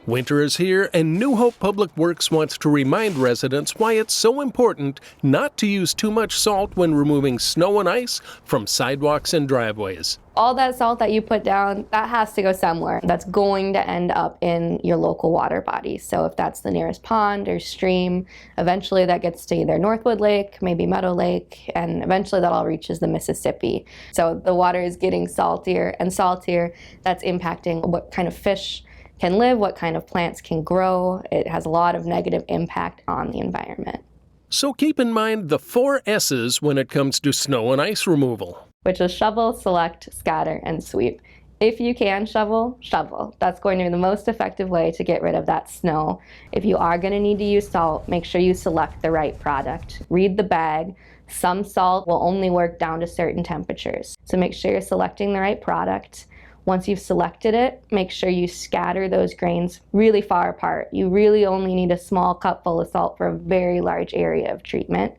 Winter is here, and New Hope Public Works wants to remind residents why it's so important not to use too much salt when removing snow and ice from sidewalks and driveways. All that salt that you put down, that has to go somewhere. That's going to end up in your local water body. So if that's the nearest pond or stream, eventually that gets to either Northwood Lake, maybe Meadow Lake, and eventually that all reaches the Mississippi. So the water is getting saltier and saltier. That's impacting what kind of fish can live, what kind of plants can grow. It has a lot of negative impact on the environment. So keep in mind the 4 S's when it comes to snow and ice removal, which is shovel, select, scatter, and sweep. If you can shovel, shovel. That's going to be the most effective way to get rid of that snow. If you are going to need to use salt, make sure you select the right product. Read the bag. Some salt will only work down to certain temperatures. So make sure you're selecting the right product. Once you've selected it, make sure you scatter those grains really far apart. You really only need a small cupful of salt for a very large area of treatment.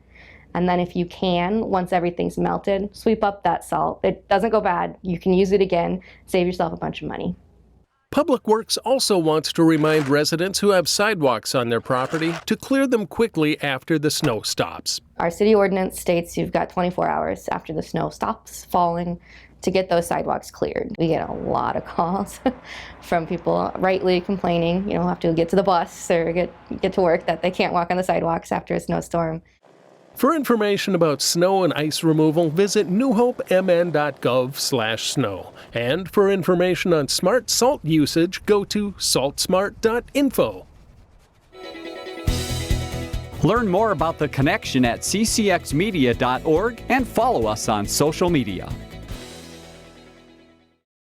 And then if you can, once everything's melted, sweep up that salt. It doesn't go bad. You can use it again, save yourself a bunch of money. Public Works also wants to remind residents who have sidewalks on their property to clear them quickly after the snow stops. Our city ordinance states you've got 24 hours after the snow stops falling to get those sidewalks cleared. We get a lot of calls from people rightly complaining, have to get to the bus or get to work, that they can't walk on the sidewalks after a snowstorm. For information about snow and ice removal, visit newhopemn.gov/snow. And for information on smart salt usage, go to saltsmart.info. Learn more about the connection at ccxmedia.org and follow us on social media.